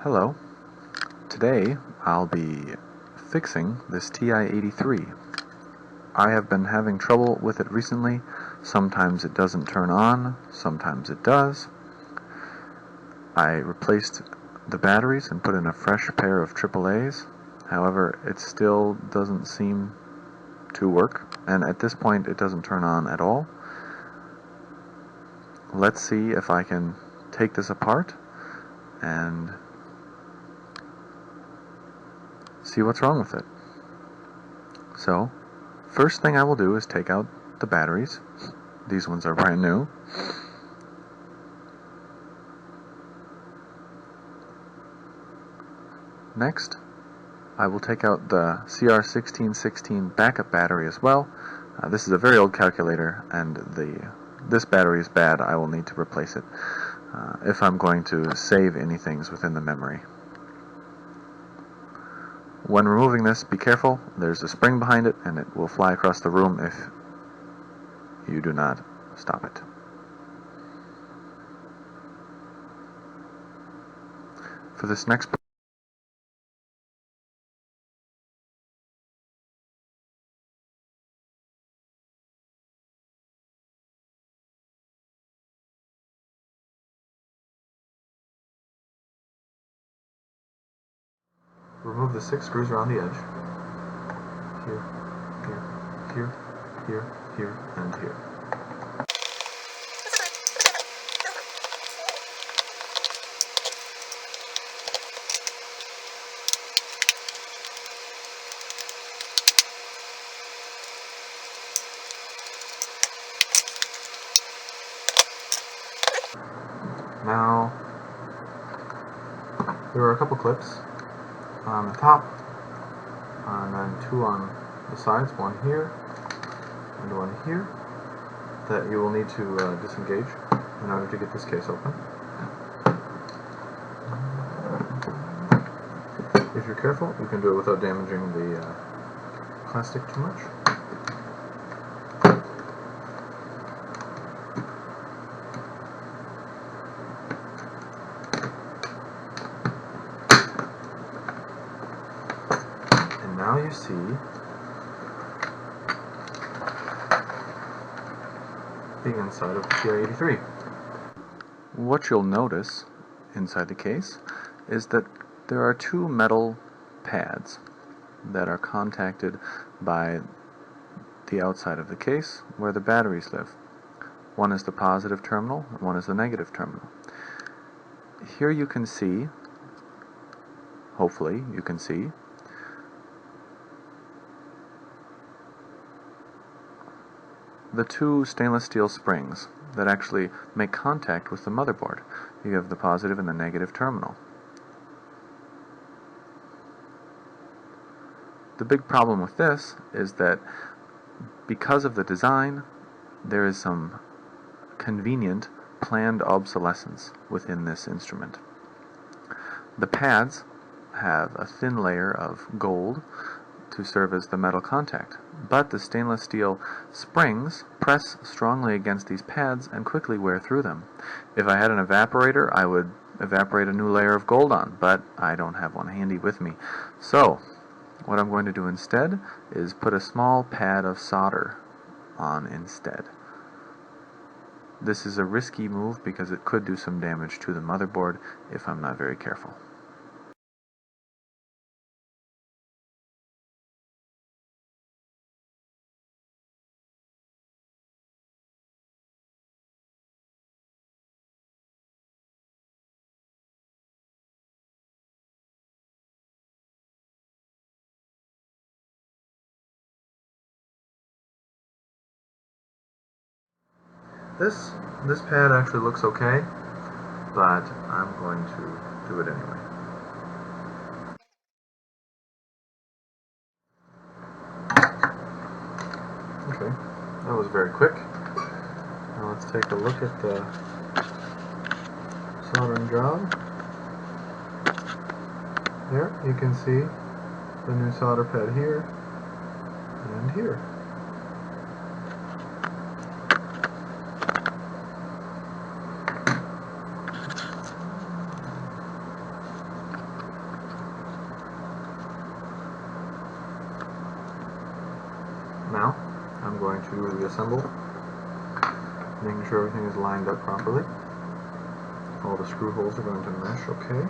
Hello. Today I'll be fixing this TI-83. I have been having trouble with it recently. Sometimes it doesn't turn on, sometimes it does. I replaced the batteries and put in a fresh pair of AAAs. However, it still doesn't seem to work, and at this point it doesn't turn on at all. Let's see if I can take this apart and see what's wrong with it. So, first thing I will do is take out the batteries. These ones are brand new. Next, I will take out the CR1616 backup battery as well. This is a very old calculator, and this battery is bad. I will need to replace it if I'm going to save any things within the memory. When removing this, be careful. There's a spring behind it, and it will fly across the room if you do not stop it. For this next remove the 6 screws around the edge. Here, here, here, here, and here. Now, there are a couple clips on the top, and then 2 on the sides, one here and one here, that you will need to disengage in order to get this case open. If you're careful, you can do it without damaging the plastic too much. Now you see the inside of the TI-83. What you'll notice inside the case is that there are 2 metal pads that are contacted by the outside of the case where the batteries live. One is the positive terminal and one is the negative terminal. Here you can see, hopefully you can see, the 2 stainless steel springs that actually make contact with the motherboard. You have the positive and the negative terminal. The big problem with this is that because of the design, there is some convenient planned obsolescence within this instrument. The pads have a thin layer of gold to serve as the metal contact, but the stainless steel springs press strongly against these pads and quickly wear through them. If I had an evaporator, I would evaporate a new layer of gold on, but I don't have one handy with me. So, what I'm going to do instead is put a small pad of solder on instead. This is a risky move because it could do some damage to the motherboard if I'm not very careful. This pad actually looks okay, but I'm going to do it anyway. Okay, that was very quick. Now let's take a look at the soldering job. There, you can see the new solder pad here and here. Now, I'm going to reassemble, making sure everything is lined up properly. All the screw holes are going to mesh okay.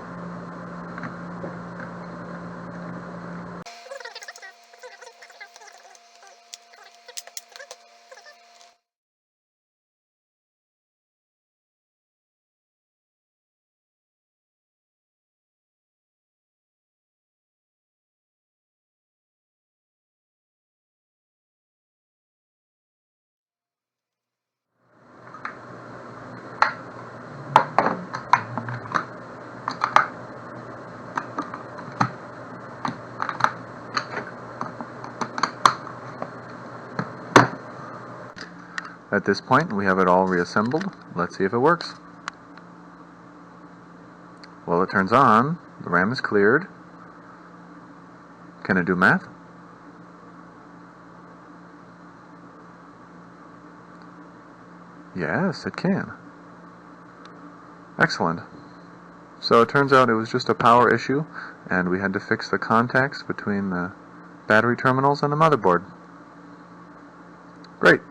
At this point, we have it all reassembled. Let's see if it works. Well, it turns on. The RAM is cleared. Can it do math? Yes, it can. Excellent. So it turns out it was just a power issue, and we had to fix the contacts between the battery terminals and the motherboard. Great.